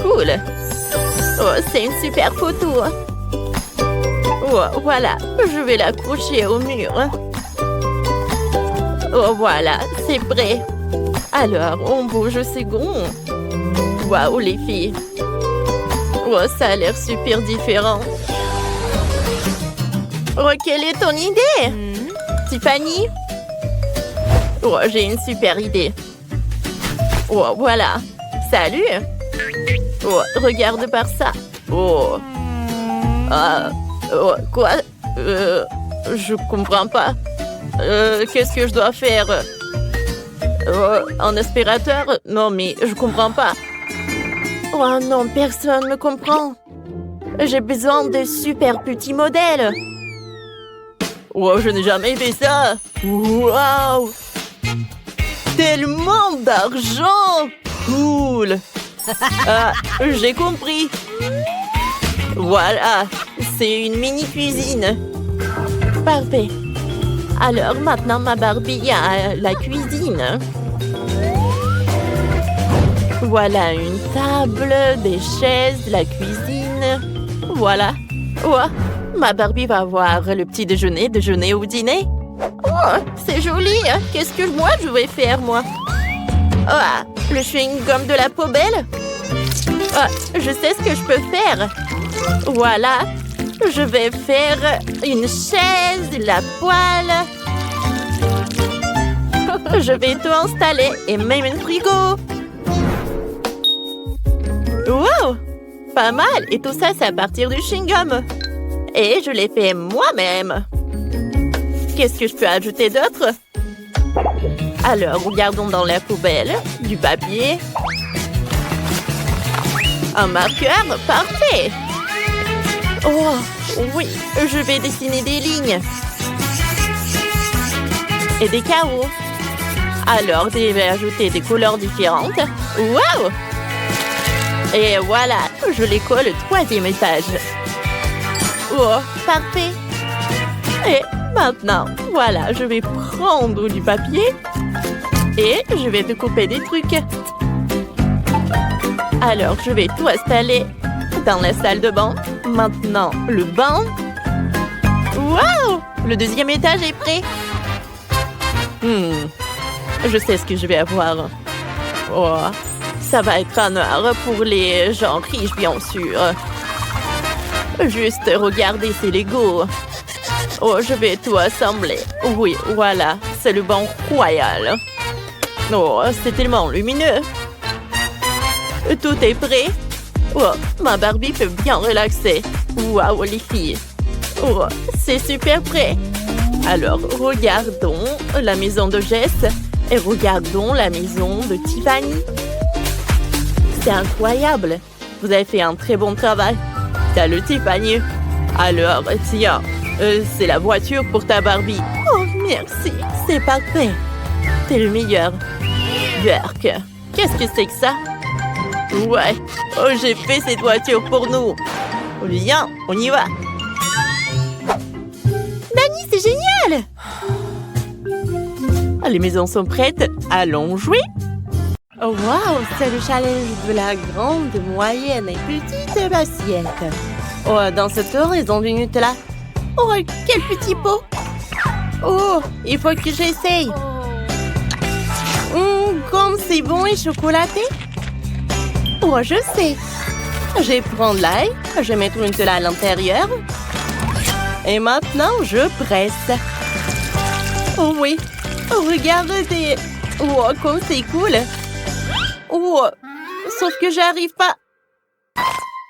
Cool. Oh, c'est une super photo. Oh, voilà. Je vais l'accrocher au mur. Oh, voilà. C'est prêt. Alors, on bouge ces gonds. Waouh, les filles. Oh, ça a l'air super différent. Oh, quelle est ton idée? Tiffany? Oh, j'ai une super idée. Oh, voilà. Salut. Oh, regarde par ça. Oh. Quoi? Je comprends pas. Qu'est-ce que je dois faire? Un aspirateur? Non, mais je comprends pas. Oh non, personne me comprend. J'ai besoin de super petits modèles. Oh, je n'ai jamais fait ça. Waouh! Tellement d'argent! Cool! Ah, j'ai compris. Voilà, c'est une mini-cuisine. Parfait. Alors maintenant, ma Barbie a la cuisine. Voilà une table, des chaises, la cuisine. Voilà. Oh, ma Barbie va avoir le petit déjeuner au dîner. Oh, c'est joli. Qu'est-ce que moi je vais faire, moi? Ah, le chewing-gum de la poubelle? Ah, je sais ce que je peux faire. Voilà. Je vais faire une chaise, la poêle. Je vais tout installer et même un frigo. Wow! Pas mal. Et tout ça, c'est à partir du chewing-gum. Et je l'ai fait moi-même. Qu'est-ce que je peux ajouter d'autre? Alors, regardons dans la poubelle. Du papier. Un marqueur. Parfait. Oh, oui. Je vais dessiner des lignes. Et des carreaux. Alors, je vais ajouter des couleurs différentes. Wow! Et voilà, je les colle au 3e étage. Oh, parfait. Et maintenant, voilà, je vais prendre du papier et je vais découper des trucs. Alors, je vais tout installer dans la salle de bain. Maintenant, le banc. Wow! Le 2e étage est prêt. Je sais ce que je vais avoir. Oh, ça va être un art pour les gens riches, bien sûr. Juste regarder ces Legos. Oh, je vais tout assembler. Oui, voilà, c'est le banc royal. Oh, c'est tellement lumineux. Tout est prêt. Oh, ma Barbie peut bien relaxer. Waouh, les filles. Oh, c'est super prêt. Alors, regardons la maison de Jess et regardons la maison de Tiffany. C'est incroyable. Vous avez fait un très bon travail. T'as le Tiffany. Alors, tiens, c'est la voiture pour ta Barbie. Oh, merci. C'est parfait. T'es le meilleur. Berk, qu'est-ce que c'est que ça? Ouais. Oh, j'ai fait cette voiture pour nous. Viens, on y va. Dani, c'est génial! Les maisons sont prêtes. Allons jouer. Oh, wow, c'est le challenge de la grande, moyenne et petite assiette. Oh, dans cette tour, ils ont du Nutella. Oh, quel petit pot! Oh, il faut que j'essaye. Comme c'est bon et chocolaté. Oh, je sais. Je vais prendre l'ail, je vais mettre le Nutella à l'intérieur. Et maintenant, je presse. Oh oui, regardez. Oh, comme c'est cool. Oh, sauf que j'arrive pas.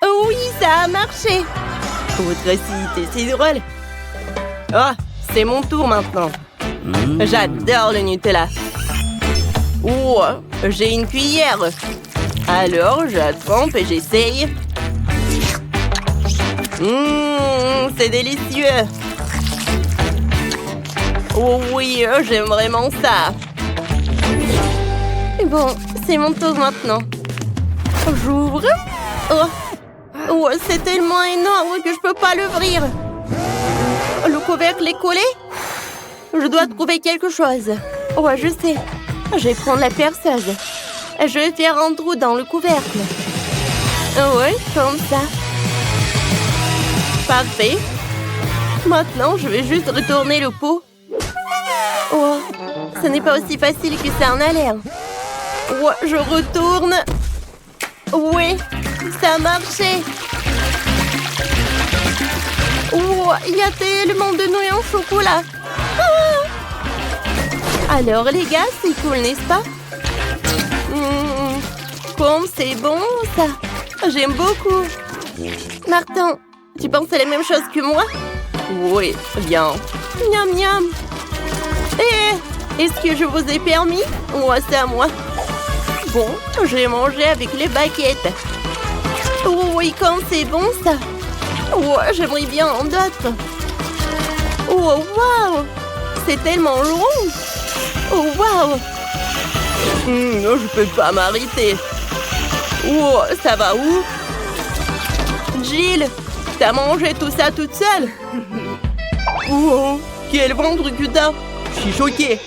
Oh oui, ça a marché. Votre cité, c'est drôle. Oh, c'est mon tour maintenant. J'adore le Nutella. Oh, j'ai une cuillère. Alors, je la trempe et j'essaye. C'est délicieux. Oh oui, j'aime vraiment ça. Bon, c'est mon tour maintenant. J'ouvre. Oh, c'est tellement énorme que je peux pas l'ouvrir. Le couvercle est collé. Je dois trouver quelque chose. Oh, je sais. Je vais prendre la perceuse. Je vais faire un trou dans le couvercle. Oui, comme ça. Parfait. Maintenant, je vais juste retourner le pot. Oh, ce n'est pas aussi facile que ça en a l'air. Oh, je retourne. Oui, ça a marché. Oh, il y a tellement de nouilles en chocolat. Ah! Alors, les gars, c'est cool, n'est-ce pas? Comme c'est bon, ça. J'aime beaucoup. Martin, Tu penses à la même chose que moi? Oui, bien. Miam miam. Est-ce que je vous ai permis? Ouais, c'est à moi. Bon, je vais manger avec les baguettes. Oh oui, comme c'est bon ça. Ouais, j'aimerais bien en d'autres. Oh waouh, c'est tellement long. Oh waouh. Je peux pas m'arrêter. Oh, ça va où? Jill, t'as mangé tout ça toute seule? Oh, quel ventre que t'as! Je suis choquée.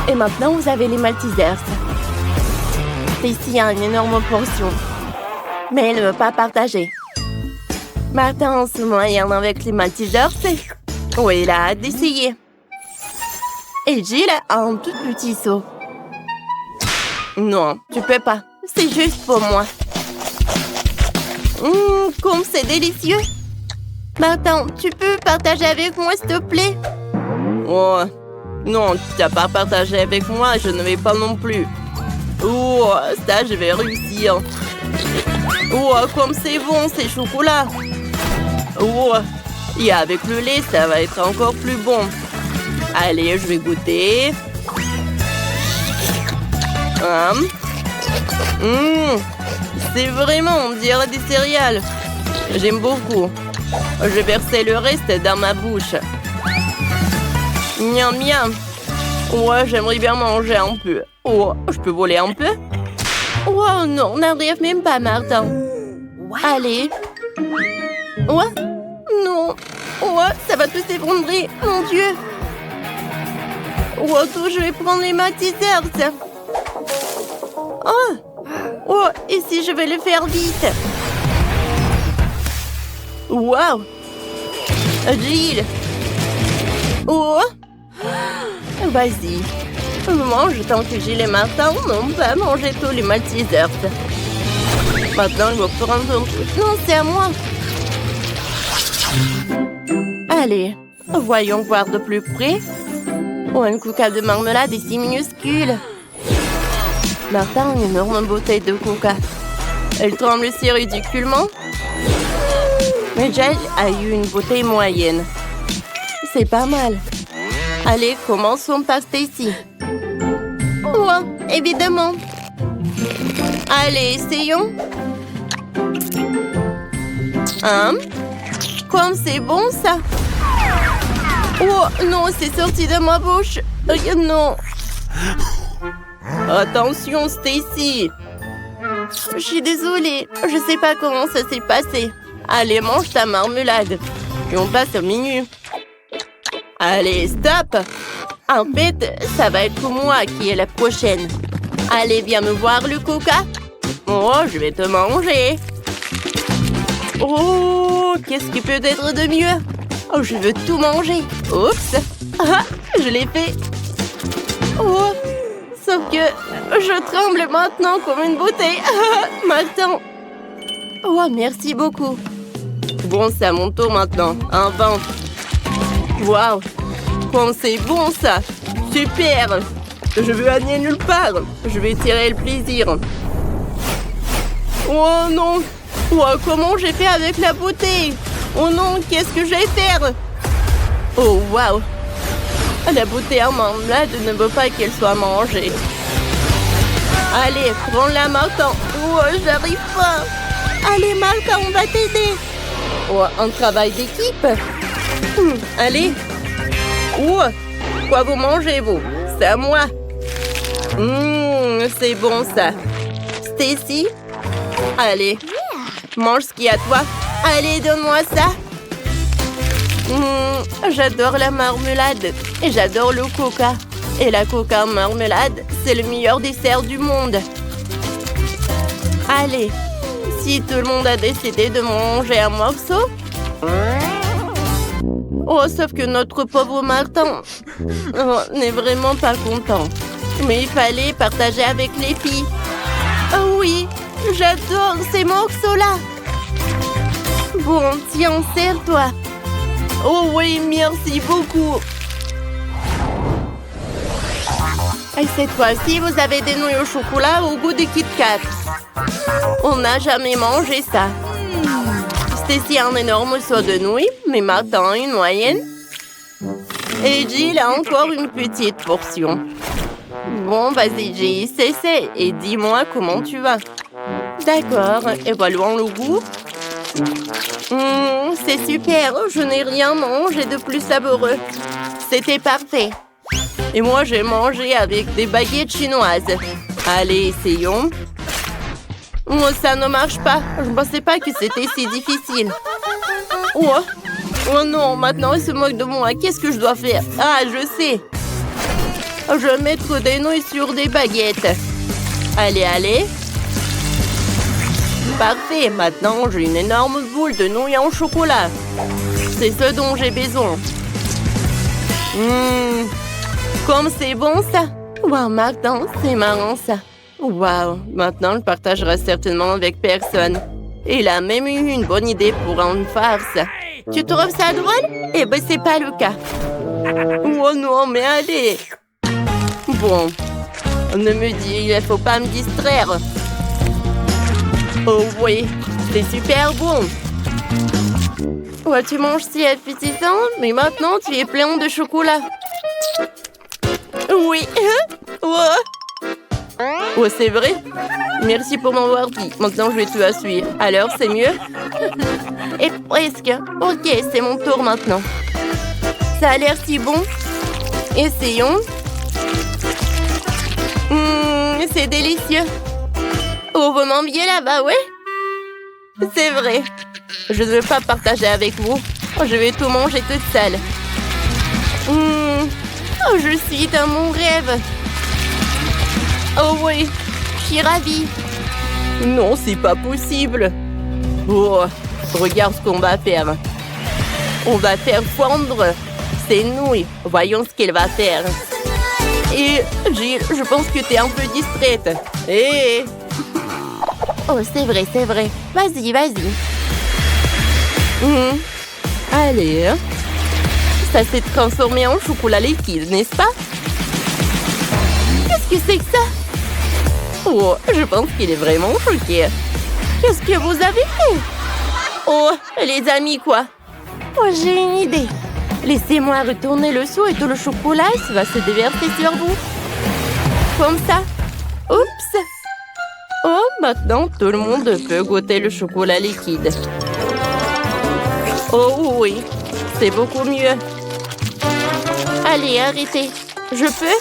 Et maintenant, vous avez les Maltesers. Stacy a une énorme portion. Mais elle ne veut pas partager. Martin, en ce moment, il y en a avec les Maltesers. Oui, il a hâte d'essayer. Et Jill a un tout petit seau. Non, tu peux pas. C'est juste pour moi. Comme c'est délicieux. Martin, tu peux partager avec moi, s'il te plaît? Oh, non, tu n'as pas partagé avec moi, je ne vais pas non plus. Oh, ça, je vais réussir. Oh, comme c'est bon, ces chocolats. Oh, et avec le lait, ça va être encore plus bon. Allez, je vais goûter. C'est vraiment, on dirait des céréales. J'aime beaucoup. Je vais verser le reste dans ma bouche. Miam miam. Ouais, j'aimerais bien manger un peu. Oh, je peux voler un peu? Oh non, on n'arrive même pas, Martin. Allez. Ouais. Non. Ouais, ça va tout s'effondrer. Mon Dieu. Ouais, je vais prendre les Maltesers. Oh, et si je vais le faire vite? Wow! Jill! Oh! Vas-y. Mange tant que Jill et Martin n'ont pas mangé tous les Maltesers. Maintenant, il va prendre un truc. Non, c'est à moi. Allez, voyons voir de plus près. Oh, une coca de marmelade est si minuscule. Martin a une énorme bouteille de coca. Elle tremble si ridiculement. Mais Jill a eu une bouteille moyenne. C'est pas mal. Allez, commençons par Stacy. Oh, évidemment. Allez, essayons. Comme c'est bon, ça. Oh, non, c'est sorti de ma bouche. Non. Attention, Stacy. Je suis désolée. Je sais pas comment ça s'est passé. Allez, mange ta marmelade. Et on passe au menu. Allez, stop. En fait, ça va être moi qui est la prochaine. Allez, viens me voir, le coca. Oh, je vais te manger. Oh, qu'est-ce qui peut être de mieux? Oh, je veux tout manger. Oups. Ah, je l'ai fait. Oh, sauf que je tremble maintenant comme une bouteille. Maintenant. Oh, merci beaucoup. Bon, c'est à mon tour maintenant. Un vent. Waouh. Comme c'est bon, ça. Super. Je veux aller nulle part. Je vais tirer le plaisir. Oh non. Oh, comment j'ai fait avec la bouteille? Oh non, qu'est-ce que je vais faire? Oh, waouh. La bouteille en marmelade ne veut pas qu'elle soit mangée. Allez, prends-la, Martin. Oh, j'arrive pas. Allez, Martin, on va t'aider. Oh, un travail d'équipe. Allez. Oh, quoi vous mangez, vous? C'est à moi. C'est bon, ça. Stacy? Allez, mange ce qu'il y a à toi. Allez, donne-moi ça. J'adore la marmelade et j'adore le coca. Et la coca en marmelade, c'est le meilleur dessert du monde. Allez, si tout le monde a décidé de manger un morceau... Oh, sauf que notre pauvre Martin n'est vraiment pas content. Mais il fallait partager avec les filles. Oh oui, j'adore ces morceaux-là. Bon, tiens, serre-toi. Oh oui, merci beaucoup. Et cette fois-ci, vous avez des nouilles au chocolat au goût de Kit Kat. On n'a jamais mangé ça. Stacy a un énorme seau de nouilles, mais Martin une moyenne. Et Jill a encore une petite portion. Bon, vas-y, Jill, c'est et dis-moi comment tu vas. D'accord, évaluons le goût. C'est super, je n'ai rien mangé de plus savoureux. C'était parfait. Et moi, j'ai mangé avec des baguettes chinoises. Allez, essayons. Oh, ça ne marche pas. Je ne pensais pas que c'était si difficile. Oh non, maintenant il se moque de moi. Qu'est-ce que je dois faire? Ah, je sais. Je vais mettre des nouilles sur des baguettes. Allez, allez. Parfait, maintenant j'ai une énorme boule de nouilles en chocolat. C'est ce dont j'ai besoin. Comme c'est bon ça. Wow, Martin, c'est marrant ça. Wow, maintenant je partagerai certainement avec personne. Il a même eu une bonne idée pour une farce. Tu trouves ça drôle? Eh ben, c'est pas le cas. Oh non, mais allez. Bon, ne me dis, il faut pas me distraire. Oh oui, c'est super bon. Ouais, tu manges si appétissant, mais maintenant tu es plein de chocolat. Oui. Oh, c'est vrai? Merci pour m'avoir dit. Maintenant, je vais tout essuyer. Alors, c'est mieux? Et presque. Ok, c'est mon tour maintenant. Ça a l'air si bon. Essayons. C'est délicieux. Oh, vous m'enviez là-bas, ouais? C'est vrai. Je ne veux pas partager avec vous. Oh, je vais tout manger toute seule. Oh, je suis dans mon rêve. Oh oui, je suis ravie. Non, c'est pas possible. Oh, regarde ce qu'on va faire. On va faire fondre ces nouilles. Voyons ce qu'elle va faire. Et Jill, je pense que tu es un peu distraite. Hé! Oh, c'est vrai, c'est vrai. Vas-y, vas-y. Allez. Ça s'est transformé en chocolat liquide, n'est-ce pas? Qu'est-ce que c'est que ça? Oh, je pense qu'il est vraiment choqué. Qu'est-ce que vous avez fait? Oh, les amis, quoi? Oh, j'ai une idée. Laissez-moi retourner le seau et tout le chocolat va se déverser sur vous. Comme ça. Oups. Oh, maintenant, tout le monde peut goûter le chocolat liquide. Oh oui, c'est beaucoup mieux. Allez, arrêtez. Je peux?